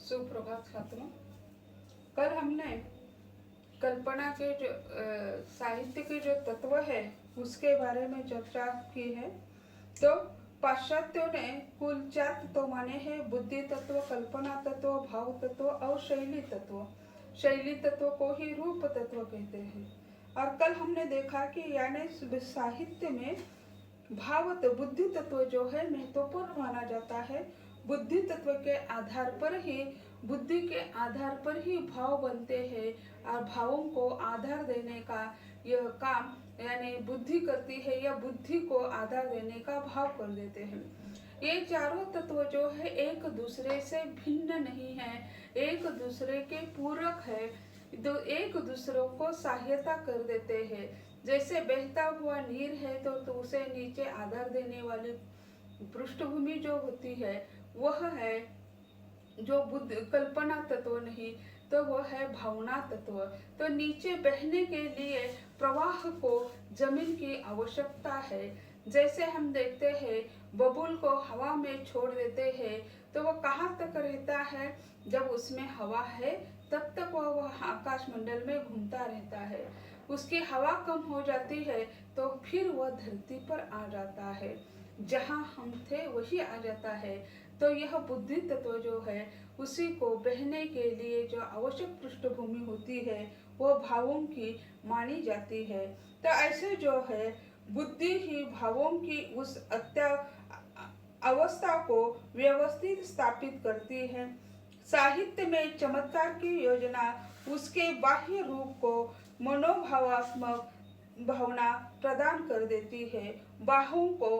सुप्रभात छात्रों। कल हमने कल्पना के जो साहित्य के जो तत्व है उसके बारे में चर्चा की है। तो पाश्चात्यों ने कुल 4 तत्व माने हैं: बुद्धि तत्व, कल्पना तत्व, भाव तत्व और शैली तत्व। शैली तत्व को ही रूप तत्व कहते हैं। और कल हमने देखा कि यानी साहित्य में भाव बुद्धि तत्व जो है महत्वपूर्ण माना जाता है। बुद्धि तत्व के आधार पर ही बुद्धि के आधार पर ही भाव बनते हैं और भावों को आधार देने का यह काम यानी बुद्धि करती है या बुद्धि को आधार देने का भाव कर देते हैं। ये चारों तत्व जो है एक दूसरे से भिन्न नहीं है, एक दूसरे के पूरक है, तो एक दूसरों को सहायता कर देते हैं। जैसे बहता हुआ नीर है तो उसे नीचे आधार देने वाली पृष्ठभूमि जो होती है वह है जो बुद्धि कल्पना तत्व नहीं तो वह है भावना तत्व। तो नीचे बहने के लिए प्रवाह को जमीन की आवश्यकता है। जैसे हम देखते हैं बबूल को हवा में छोड़ देते हैं तो वह कहाँ तक रहता है, जब उसमें हवा है तब तक वह आकाश मंडल में घूमता रहता है। उसकी हवा कम हो जाती है तो फिर वह धरती पर आ जाता है, जहाँ हम थे वही आ जाता है। तो यह बुद्धि तत्व जो है उसी को बहने के लिए जो आवश्यक पृष्ठभूमि होती है वह भावों की मानी जाती है। तो ऐसे जो है बुद्धि ही भावों की उस अवस्था को व्यवस्थित स्थापित करती है। साहित्य में चमत्कार की योजना उसके बाह्य रूप को मनोभावात्मक भावना प्रदान कर देती है। भावों को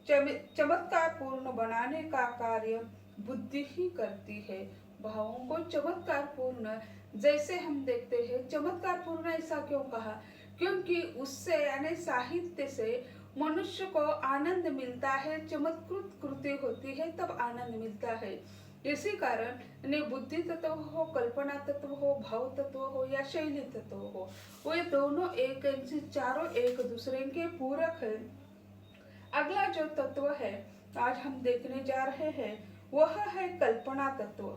चमत्कार पूर्ण बनाने का कार्य बुद्धि ही करती है। भावों को चमत्कार पूर्ण, जैसे हम देखते हैं चमत्कार पूर्ण ऐसा क्यों कहा, क्योंकि उससे यानी साहित्य से मनुष्य को आनंद मिलता है। चमत्कृत कृति होती है तब आनंद मिलता है। इसी कारण ने बुद्धि तत्व हो, कल्पना तत्व हो, भाव तत्व हो या शैली तत्व हो, वो ये दोनों एक चारों एक दूसरे के पूरक है। अगला जो तत्व है आज हम देखने जा रहे हैं वह है कल्पना तत्व।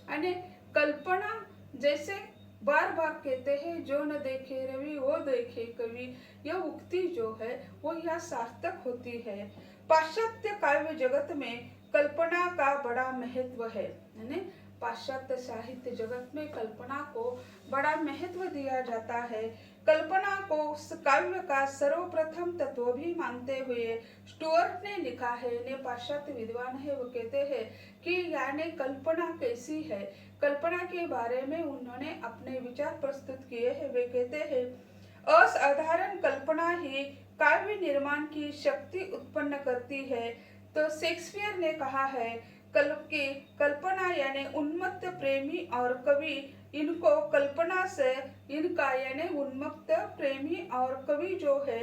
यानी कल्पना, जैसे बार बार कहते हैं जो न देखे रवि वो देखे कवि, यह उक्ति जो है वो यह सार्थक होती है। पाश्चात्य काव्य जगत में कल्पना का बड़ा महत्व है। यानी पाश्चात्य साहित्य जगत में कल्पना को बड़ा महत्व दिया जाता है। कल्पना को काव्य का सर्वप्रथम तत्व भी मानते हुए स्टुअर्ट ने लिखा है, ने पाश्चात्य विद्वान है, वो कहते हैं कि यानी कल्पना कैसी है। कल्पना के बारे में उन्होंने अपने विचार प्रस्तुत किए हैं। वे कहते हैं असाधारण कल्पना ही काव्य निर्माण की शक्ति उत्पन्न करती है। तो शेक्सपियर ने कहा है कल्पना यानी उन्मत्त प्रेमी और कवि, इनको कल्पना से इनका यानी उन्मत्त प्रेमी और कवि जो है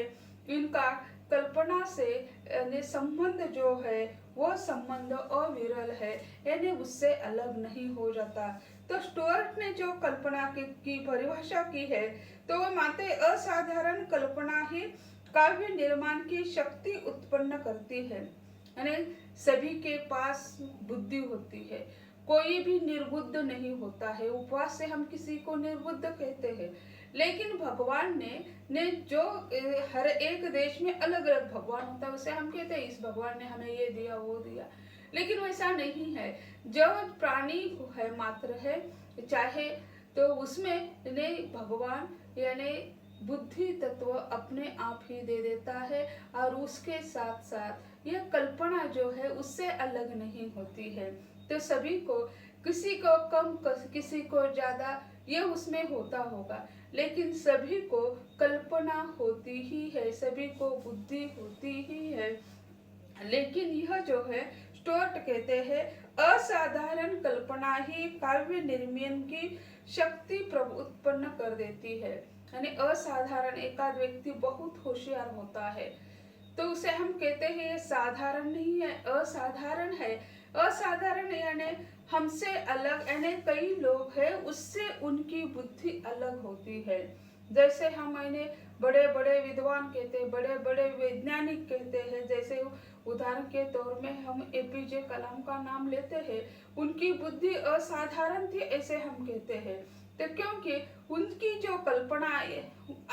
इनका कल्पना से यानी संबंध जो है वो संबंध अविरल है, यानी उससे अलग नहीं हो जाता। तो स्टुअर्ट ने जो कल्पना की परिभाषा की है तो वो मानते असाधारण कल्पना ही काव्य निर्माण की शक्ति उत्पन्न करती है। यानी सभी के पास बुद्धि होती है, कोई भी निर्बुद्ध नहीं होता है। उपवास से हम किसी को निर्बुद्ध कहते हैं, लेकिन भगवान ने जो हर एक देश में अलग अलग भगवान होता है उसे हम कहते हैं इस भगवान ने हमें ये दिया वो दिया, लेकिन वैसा नहीं है। जो प्राणी है मात्र है चाहे तो उसमें ने भगवान यानी बुद्धि तत्व अपने आप ही दे देता है और उसके साथ साथ यह कल्पना जो है उससे अलग नहीं होती है। तो सभी को, किसी को कम किसी को ज्यादा यह उसमें होता होगा, लेकिन सभी को कल्पना होती ही है, सभी को बुद्धि होती ही है। लेकिन यह जो है स्टुअर्ट कहते हैं असाधारण कल्पना ही काव्य निर्माण की शक्ति उत्पन्न कर देती है। यानी असाधारण, एकाध व्यक्ति बहुत होशियार होता है तो उसे हम कहते हैं ये साधारण नहीं है, असाधारण है। असाधारण यानी हमसे अलग, यानी कई लोग हैं उससे उनकी बुद्धि अलग होती है। जैसे हम इन्हें बड़े बड़े विद्वान कहते हैं, बड़े बड़े वैज्ञानिक कहते हैं। जैसे उदाहरण के तौर में हम एपीजे कलाम का नाम लेते हैं, उनकी बुद्धि असाधारण थी ऐसे हम कहते हैं। तो क्योंकि उनकी जो कल्पना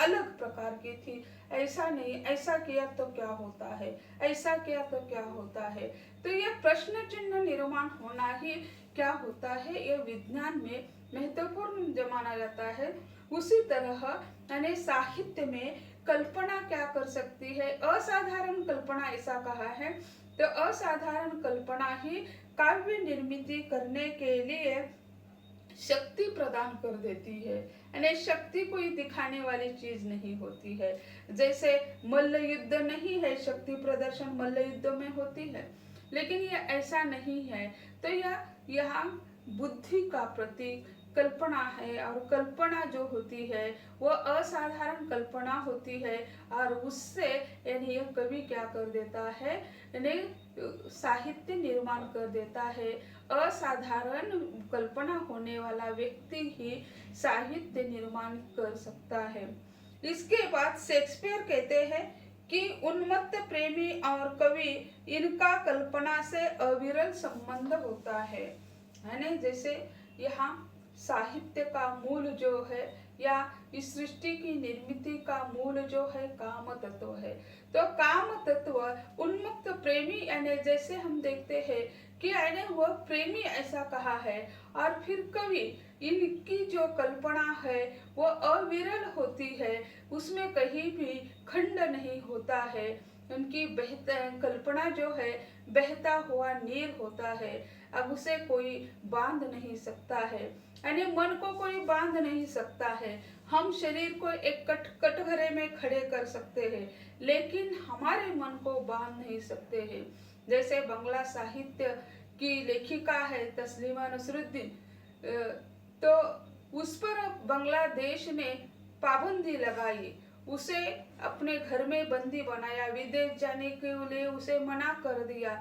अलग प्रकार की थी। ऐसा नहीं, ऐसा किया तो क्या होता है, ऐसा किया तो क्या होता है। तो यह प्रश्न चिन्ह निर्माण होना ही क्या होता है, यह विज्ञान में महत्वपूर्ण माना जाता है। उसी तरह यानी साहित्य में कल्पना क्या कर सकती है, असाधारण कल्पना ऐसा कहा है। तो असाधारण कल्पना ही काव्य निर्मित करने के लिए शक्ति प्रदान कर देती है। यानी शक्ति कोई दिखाने वाली चीज नहीं होती है। जैसे मल्ल युद्ध नहीं है, शक्ति प्रदर्शन मल्ल युद्ध में होती है, लेकिन यह ऐसा नहीं है। तो यह यहाँ बुद्धि का प्रतीक कल्पना है, और कल्पना जो होती है वो असाधारण कल्पना होती है, और उससे यानी यह कवि क्या कर देता है, यानी साहित्य निर्माण कर देता है। असाधारण कल्पना होने वाला व्यक्ति ही साहित्य निर्माण कर सकता है। इसके बाद शेक्सपियर कहते हैं कि उन्मत्त प्रेमी और कवि, इनका कल्पना से अविरल संबंध होता है। यानी जैसे यहाँ साहित्य का मूल जो है, या इस सृष्टि की निर्मिति का मूल जो है काम तत्व है। तो काम तत्व उन्मुक्त प्रेमी, यानी जैसे हम देखते हैं कि यानी वह प्रेमी ऐसा कहा है, और फिर कवि, इनकी जो कल्पना है वो अविरल होती है, उसमें कहीं भी खंड नहीं होता है। उनकी कल्पना जो है बहता हुआ नीर होता है, अब उसे कोई बांध नहीं सकता है। यानी मन को कोई बांध नहीं सकता है। हम शरीर को एक कटघरे में खड़े कर सकते हैं, लेकिन हमारे मन को बांध नहीं सकते हैं। जैसे बांग्ला साहित्य की लेखिका है तस्लीमा नसरुद्दीन, तो उस पर बांग्लादेश ने पाबंदी लगाई, उसे अपने घर में बंदी बनाया, विदेश जाने के लिए उसे मना कर दिया।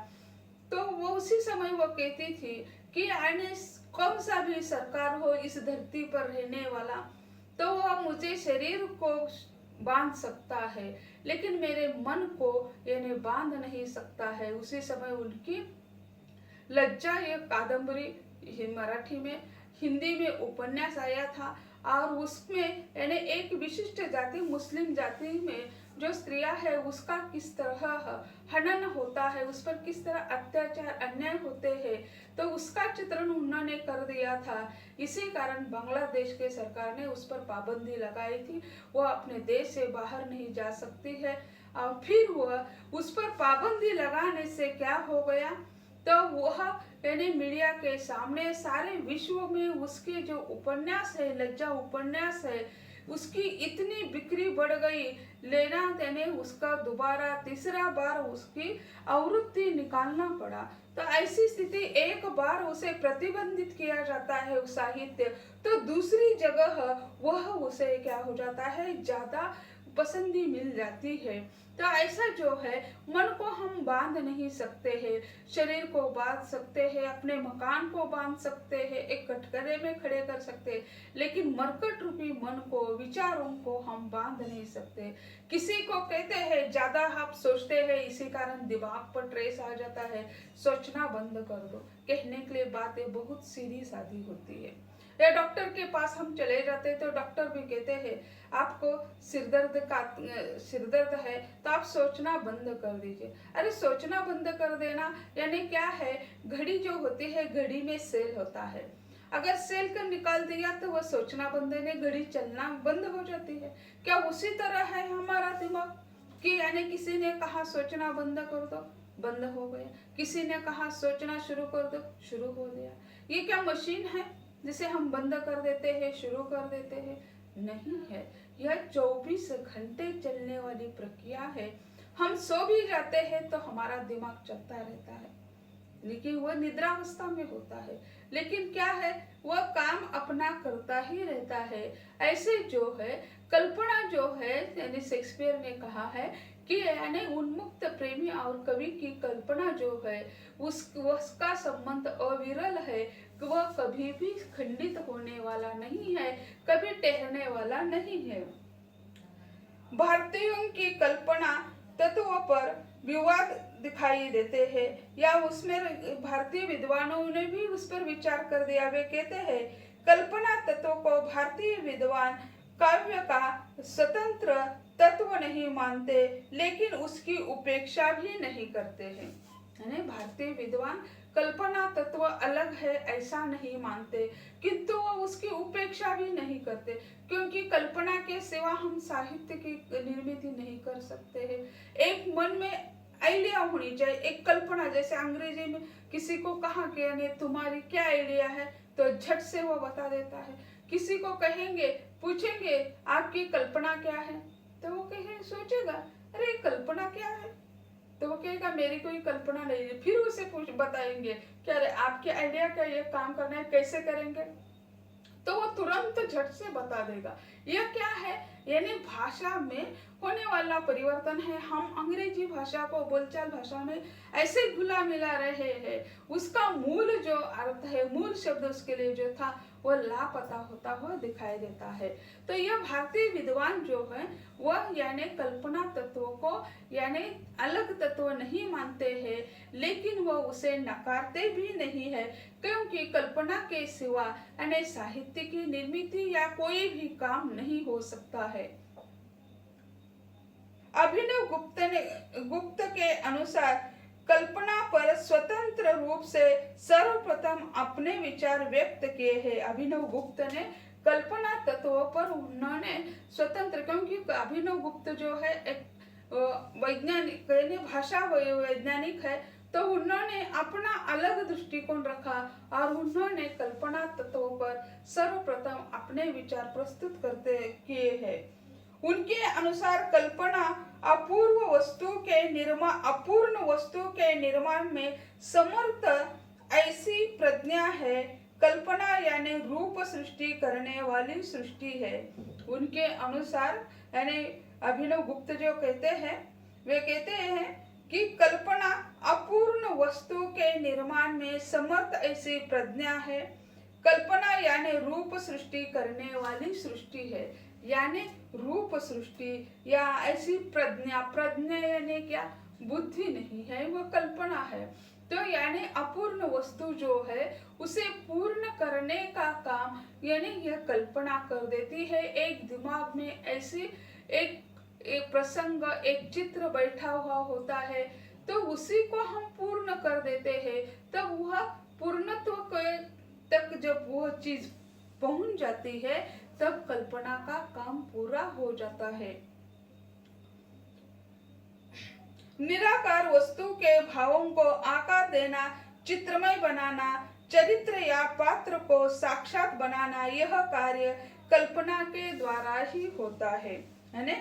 तो वो उसी समय वो कहती थी कि आने कौन सा भी सरकार हो इस धरती पर रहने वाला, तो वह मुझे शरीर को बांध सकता है, लेकिन मेरे मन को यानी बांध नहीं सकता है। उसी समय उनकी लज्जा ये कादम्बरी मराठी में, हिंदी में उपन्यास आया था, और उसमें यानी एक विशिष्ट जाति, मुस्लिम जाति में जो स्त्रियां है उसका किस तरह हनन होता है, उस पर किस तरह अत्याचार अन्याय होते हैं, तो उसका चित्रण उन्होंने कर दिया था। इसी कारण बांग्लादेश के सरकार ने उस पर पाबंदी लगाई थी, वह अपने देश से बाहर नहीं जा सकती है। और फिर वह उस पर पाबंदी लगाने से क्या हो गया, तो वह यानी मीडिया के सामने सारे विश्व में उसके जो उपन्यास है, लज्जा उपन्यास है, उसकी इतनी बिक्री बढ़ गई, लेना देने उसका दोबारा तीसरा बार उसकी आवृत्ति निकालना पड़ा। तो ऐसी स्थिति, एक बार उसे प्रतिबंधित किया जाता है उस साहित्य, तो दूसरी जगह वह उसे क्या हो जाता है, ज्यादा पसंदी मिल जाती है। तो ऐसा जो है, मन को हम बांध नहीं सकते हैं, शरीर को बांध सकते हैं, अपने मकान को बांध सकते हैं, एक कटघरे में खड़े कर सकते हैं, लेकिन मरकट रूपी मन को, विचारों को हम बांध नहीं सकते। किसी को कहते हैं ज्यादा आप सोचते हैं, इसी कारण दिमाग पर ट्रेस आ जाता है, सोचना बंद कर दो। कहने के लिए बातें बहुत सीधी सादी होती है। या डॉक्टर के पास हम चले जाते हैं तो डॉक्टर भी कहते हैं आपको सिरदर्द है तो आप सोचना बंद कर दीजिए। अरे सोचना बंद कर देना यानी क्या है, घड़ी जो होती है, घड़ी में सेल होता है, अगर सेल कर निकाल दिया तो वह सोचना बंद है, घड़ी चलना बंद हो जाती है। क्या उसी तरह है हमारा दिमाग कि यानी किसी ने कहा सोचना बंद कर दो, बंद हो गया, किसी ने कहा सोचना शुरू कर दो, शुरू हो गया। ये क्या मशीन है जिसे हम बंद कर देते हैं, शुरू कर देते हैं? नहीं है, यह 24 घंटे चलने वाली प्रक्रिया है। हम सो भी जाते हैं तो हमारा दिमाग चलता रहता है, लेकिन वह निद्रावस्था में होता है, लेकिन क्या है, वह काम अपना करता ही रहता है। ऐसे जो है कल्पना जो है, यानी शेक्सपियर ने कहा है कि यानी उन्मुक्त प्रेमी और कवि की कल्पना जो है उसका संबंध अविरल है, वह कभी भी खंडित होने वाला नहीं है, कभी ठहरने वाला नहीं है। भारतीयों की कल्पना तत्व पर विवाद दिखाई देते हैं, या उसमें भारतीय विद्वानों ने भी उस पर विचार कर दिया। वे कहते हैं कल्पना तत्व को भारतीय विद्वान काव्य का स्वतंत्र तत्व नहीं मानते, लेकिन उसकी उपेक्षा भी नहीं करते हैं। यानी भारतीय विद्वान कल्पना तत्व अलग है ऐसा नहीं मानते, किंतु वो उसकी उपेक्षा भी नहीं करते, क्योंकि कल्पना के सिवा हम साहित्य की निर्मित नहीं कर सकते हैं। एक मन में आइडिया होनी चाहिए, एक कल्पना। जैसे अंग्रेजी में किसी को कहा कि यानी तुम्हारी क्या आइडिया है, तो झट से वो बता देता है। किसी को कहेंगे, पूछेंगे आपकी कल्पना क्या है, तो वो कहे सोचेगा अरे कल्पना क्या है, तो वो कहेगा मेरी कोई कल्पना नहीं है। फिर उसे कुछ बताएंगे क्या अरे आपके आइडिया क्या, ये काम करना है कैसे करेंगे, तो वो तुरंत झट से बता देगा। यह क्या है, यानी भाषा में होने वाला परिवर्तन है। हम अंग्रेजी भाषा को बोलचाल भाषा में ऐसे घुला मिला रहे हैं, उसका मूल जो अर्थ है, मूल शब्द उसके लिए जो था वो लापता होता हुआ दिखाई देता है। तो यह भारतीय विद्वान जो है वह यानी कल्पना तत्व को यानी अलग तत्व नहीं मानते हैं, लेकिन वह उसे नकारते भी नहीं है, क्योंकि कल्पना के सिवा यानी साहित्य की निर्मित या कोई भी काम नहीं हो सकता है। अभिनव गुप्त के अनुसार कल्पना पर स्वतंत्र रूप से सर्वप्रथम अपने विचार व्यक्त किए हैं। अभिनव गुप्त ने कल्पना तत्व पर उन्होंने स्वतंत्र, क्योंकि अभिनव गुप्त जो है एक वैज्ञानिक भाषा वैज्ञानिक है, तो उन्होंने अपना अलग दृष्टिकोण रखा और उन्होंने कल्पना तत्व पर सर्वप्रथम अपने विचार प्रस्तुत करते किए हैं। उनके अनुसार कल्पना अपूर्ण वस्तु के निर्माण में समर्थ ऐसी प्रज्ञा है। कल्पना यानी रूप सृष्टि करने वाली सृष्टि है। उनके अनुसार यानी अभिनव गुप्त जो कहते हैं, वे कहते हैं कि कल्पना अपूर्ण वस्तु के निर्माण में समर्थ ऐसी प्रज्ञा है। कल्पना यानी रूप सृष्टि करने वाली सृष्टि है, यानी रूप सृष्टि या ऐसी प्रज्ञा यानी क्या, बुद्धि नहीं है, वो कल्पना है। तो यानी अपूर्ण वस्तु जो है उसे पूर्ण करने का काम यानी यह कल्पना कर देती है। एक दिमाग में ऐसी एक प्रसंग, एक चित्र बैठा हुआ होता है, तो उसी को हम पूर्ण कर देते हैं। तब वह पूर्णत्व तक जब वो चीज पहुंच जाती है, तब कल्पना का काम पूरा हो जाता है। निराकार वस्तु के भावों को आकार देना, चित्रमय बनाना, चरित्र या पात्र को साक्षात बनाना, यह कार्य कल्पना के द्वारा ही होता है। यानी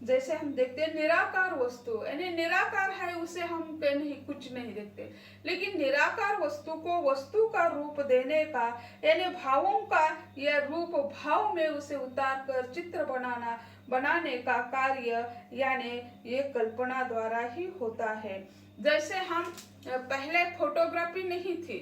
जैसे हम देखते हैं निराकार वस्तु, यानी निराकार है उसे हम नहीं कुछ नहीं देखते, लेकिन निराकार वस्तु को वस्तु का रूप देने का यानी भावों का यह रूप भाव में उसे उतार कर चित्र बनाने का कार्य यानी ये कल्पना द्वारा ही होता है। जैसे हम पहले फोटोग्राफी नहीं थी,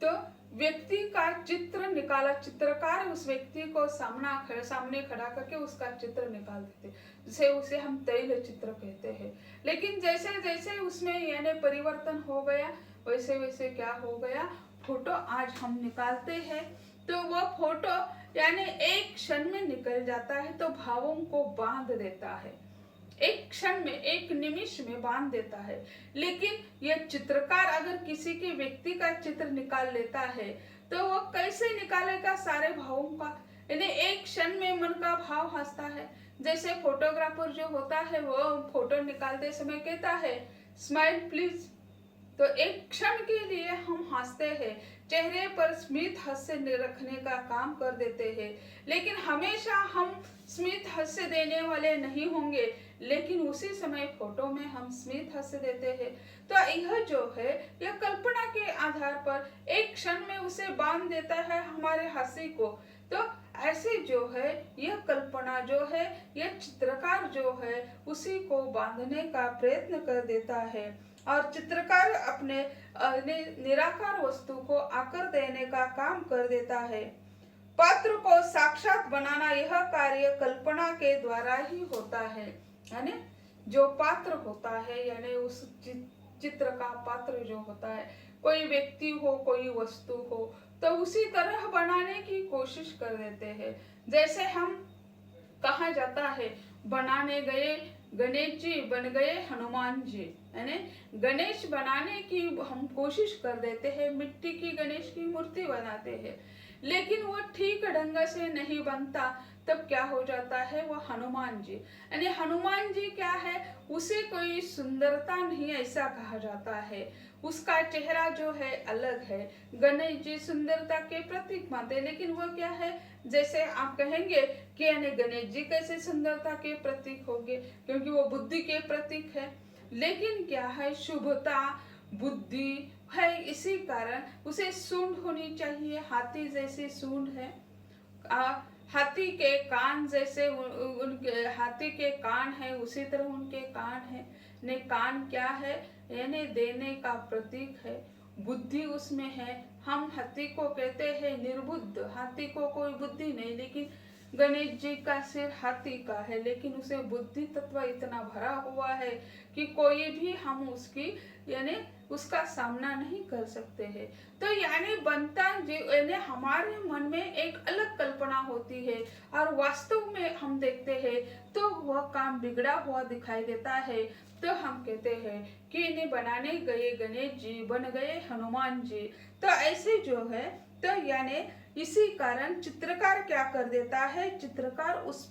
तो व्यक्ति का चित्र निकाला, चित्रकार उस व्यक्ति को सामने खड़ा करके उसका चित्र निकाल देते, जैसे उसे हम तैल चित्र कहते हैं। लेकिन जैसे जैसे उसमें यानी परिवर्तन हो गया, वैसे वैसे क्या हो गया, फोटो आज हम निकालते हैं तो वह फोटो यानी एक क्षण में निकल जाता है, तो भावों को बांध देता है, एक क्षण में, एक निमिष में बांध देता है। लेकिन यह चित्रकार अगर किसी के व्यक्ति का चित्र निकाल लेता है, तो वो कैसे निकालेगा सारे भावों का, यानी एक क्षण में मन का भाव हंसता है। जैसे फोटोग्राफर जो होता है वो फोटो निकालते समय कहता है स्माइल प्लीज, तो एक क्षण के लिए हम हंसते हैं, चेहरे पर स्मित हास्य रखने का काम कर देते हैं। लेकिन हमेशा हम स्मित हास्य देने वाले नहीं होंगे, लेकिन उसी समय फोटो में हम स्मित हास्य देते हैं। तो यह जो है यह कल्पना के आधार पर एक क्षण में उसे बांध देता है हमारे हंसी को। तो ऐसे जो है यह कल्पना जो है, यह चित्रकार जो है उसी को बांधने का प्रयत्न कर देता है, और चित्रकार अपने निराकार वस्तु को आकार देने का काम कर देता है। पात्र को साक्षात बनाना यह कार्य कल्पना के द्वारा ही होता है। यानी जो पात्र होता है, यानी उस चित्र का पात्र जो होता है, कोई व्यक्ति हो, कोई वस्तु हो, तो उसी तरह बनाने की कोशिश कर देते हैं। जैसे हम कहा जाता है, बनाने गए गणेश जी बन गए हनुमान जी, यानी गणेश बनाने की हम कोशिश कर देते हैं, मिट्टी की गणेश की मूर्ति बनाते हैं, लेकिन वो ठीक ढंग से नहीं बनता, तब क्या हो जाता है, वो हनुमान जी, यानी हनुमान जी क्या है, उसे कोई सुंदरता नहीं ऐसा कहा जाता है, उसका चेहरा जो है अलग है। गणेश जी सुंदरता के प्रतीक मानते हैं, लेकिन वो क्या है, जैसे आप कहेंगे कि यानी गणेश जी कैसे सुंदरता के प्रतीक होंगे, क्योंकि वो बुद्धि के प्रतीक है, लेकिन क्या है, शुभता बुद्धि है, इसी कारण उसे सूंड होनी चाहिए, हाथी जैसी सूंड है, हाथी के कान जैसे उनके हाथी के कान है, उसी तरह उनके कान है। ने कान क्या है, यानी देने का प्रतीक है, बुद्धि उसमें है। हम हाथी को कहते हैं निर्बुद्ध, हाथी को कोई बुद्धि नहीं, लेकिन गणेश जी का सिर हाथी का है, लेकिन उसे बुद्धि तत्व इतना भरा हुआ है कि कोई भी हम उसकी यानी उसका सामना नहीं कर सकते हैं। तो यानी बनता यानी हमारे मन में एक अलग कल्पना होती है, और वास्तव में हम देखते हैं तो वह काम बिगड़ा हुआ दिखाई देता है। तो हम कहते हैं कि इन्हें बनाने गए गणेश जी बन गए हनुमान जी। तो ऐसे जो है, तो यानी इसी कारण चित्रकार क्या कर देता है, चित्रकार उस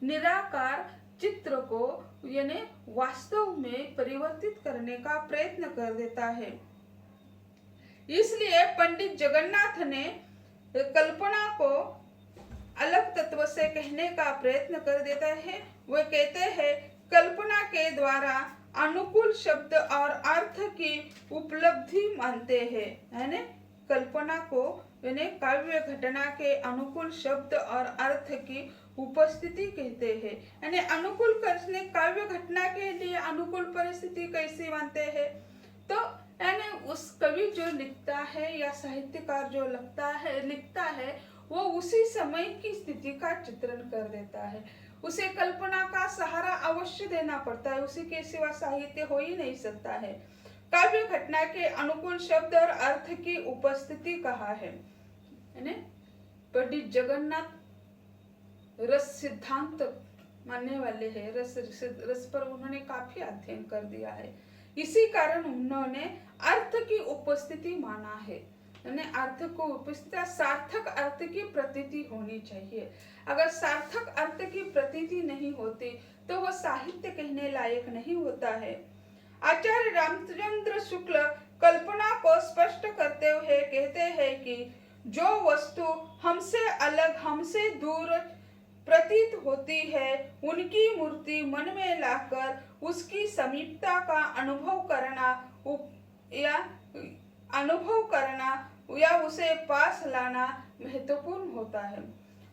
निराकार चित्र को यानी वास्तव में परिवर्तित करने का प्रयत्न कर देता है। इसलिए पंडित जगन्नाथ ने कल्पना को अलग तत्व से कहने का प्रयत्न कर देता है। वह कहते हैं कल्पना के द्वारा अनुकूल शब्द और अर्थ की उपलब्धि मानते हैं, यानी कल्पना को यानी काव्य घटना के अनुकूल शब्द और अर्थ की उपस्थिति कहते हैं। यानी अनुकूल करने काव्य घटना के लिए अनुकूल परिस्थिति कैसी मानते हैं, तो यानी उस कवि जो लिखता है या साहित्यकार जो लिखता है वो उसी समय की स्थिति का चित्रण कर देता है। उसे कल्पना का सहारा अवश्य देना पड़ता है, उसी के सिवा साहित्य हो ही नहीं सकता है। काव्य घटना के अनुकूल शब्द और अर्थ की उपस्थिति कहा है। पंडित जगन्नाथ रस सिद्धांत मानने वाले हैं, रस पर उन्होंने काफी अध्ययन कर दिया है, इसी कारण उन्होंने अर्थ की उपस्थिति माना है। अर्थ को उपस्थिति सार्थक अर्थ की प्रतीति होनी चाहिए। अगर सार्थक अर्थ की प्रतीति नहीं होती तो वह साहित्य कहने लायक नहीं होता है। आचार्य रामचंद्र शुक्ल कल्पना को स्पष्ट करते हुए कहते हैं कि जो वस्तु हमसे अलग, हमसे दूर प्रतीत होती है, उनकी मूर्ति मन में लाकर उसकी समीपता का अनुभव करना या उसे पास लाना महत्वपूर्ण होता है।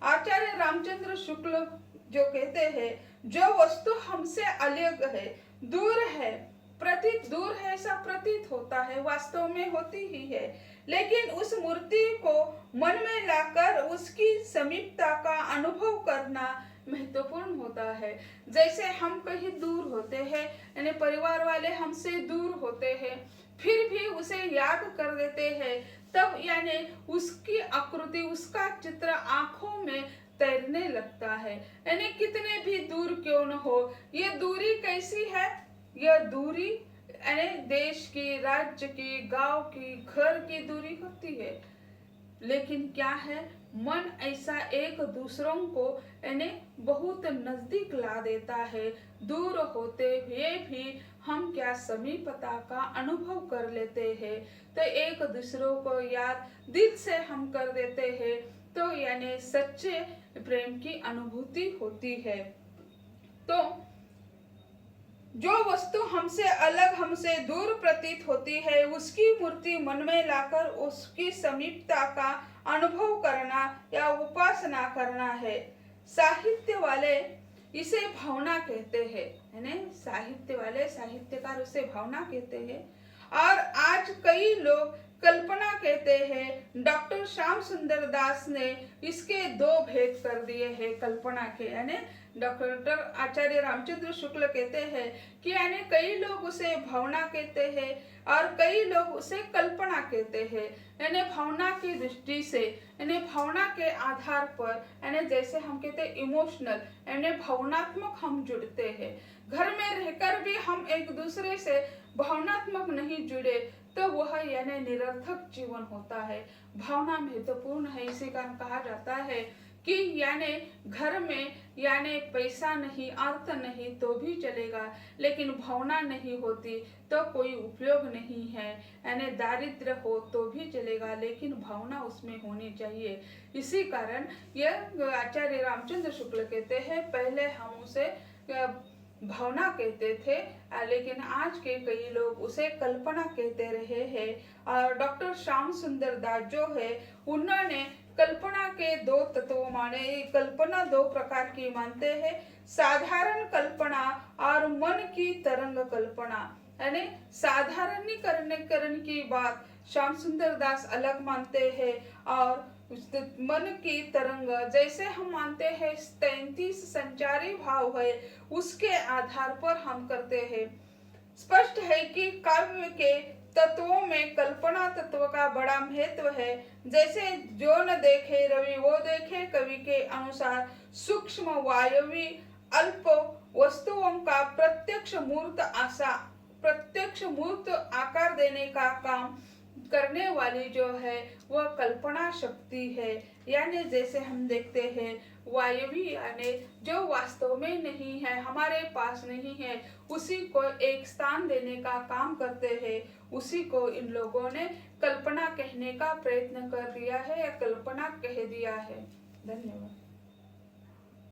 आचार्य रामचंद्र शुक्ल जो कहते हैं जो वस्तु हमसे अलग है, दूर है, दूर है ऐसा प्रतीत होता है, वास्तव में होती ही है, लेकिन उस मूर्ति को मन में लाकर उसकी समीपता का अनुभव करना महत्वपूर्ण होता है। जैसे हम कहीं दूर होते हैं, यानी परिवार वाले हमसे दूर होते हैं, फिर भी उसे याद कर देते हैं, तब यानी उसकी आकृति, उसका चित्र आंखों में तैरने लगता है। यानी कितने भी दूर क्यों न हो, ये दूरी कैसी है, यह दूरी यानी देश की, राज्य की, गांव की, घर की दूरी होती है, लेकिन क्या है, मन ऐसा एक दूसरों को यानी बहुत नजदीक ला देता है। दूर होते हुए भी हम क्या समीपता का अनुभव कर लेते हैं, तो एक दूसरों को याद दिल से हम कर देते हैं, तो यानी सच्चे प्रेम की अनुभूति होती है। तो जो वस्तु हमसे अलग, हमसे दूर प्रतीत होती है, उसकी मूर्ति मन में लाकर उसकी समीपता का अनुभव करना या उपासना करना है। साहित्य वाले इसे भावना कहते हैं, यानी साहित्य वाले साहित्यकार उसे भावना कहते हैं। और आज कई लोग कल्पना कहते हैं। डॉक्टर श्याम सुंदर दास ने इसके दो भेद कर दिए हैं कल्पना के, यानी डॉक्टर आचार्य रामचंद्र शुक्ल कहते हैं कि यानी कई लोग उसे भावना कहते हैं और कई लोग उसे कल्पना कहते हैं। यानी भावना की दृष्टि से, यानी भावना के आधार पर, यानी जैसे हम कहते हैं इमोशनल, यानी भावनात्मक हम जुड़ते हैं। घर में रहकर भी हम एक दूसरे से भावनात्मक नहीं जुड़े तो वह यानी निरर्थक जीवन होता है। भावना महत्वपूर्ण है, इसी कारण कहा जाता है कि यानी घर में यानी पैसा नहीं, अर्थ नहीं तो भी चलेगा, लेकिन भावना नहीं होती तो कोई उपयोग नहीं है। यानी दारिद्र्य हो तो भी चलेगा, लेकिन भावना उसमें होनी चाहिए। इसी कारण यह आचार्य रामचंद्र शुक्ल कहते हैं, पहले हम उसे भावना कहते थे, लेकिन आज के कई लोग उसे कल्पना कहते रहे हैं। और डॉक्टर श्याम सुंदर दास जो है, उन्होंने कल्पना के दो तत्व माने। कल्पना दो प्रकार की मानते हैं, साधारण कल्पना और मन की तरंग कल्पना। यानी साधारणीकरण की बात श्याम सुंदर दास अलग मानते हैं, और मन की तरंग जैसे हम मानते हैं 33 संचारी भाव है, उसके आधार पर हम करते हैं। स्पष्ट है कि काव्य के तत्वों में कल्पना तत्व का बड़ा महत्व है। जैसे जो न देखे रवि वो देखे कवि के अनुसार सूक्ष्म वायवी अल्प वस्तुओं का प्रत्यक्ष मूर्त आकार देने का काम करने वाली जो है वह कल्पना शक्ति है। यानी जैसे हम देखते हैं वायवी, यानी जो वास्तव में नहीं है, हमारे पास नहीं है, उसी को एक स्थान देने का काम करते हैं, उसी को इन लोगों ने कल्पना कहने का प्रयत्न कर दिया है या कल्पना कह दिया है। धन्यवाद।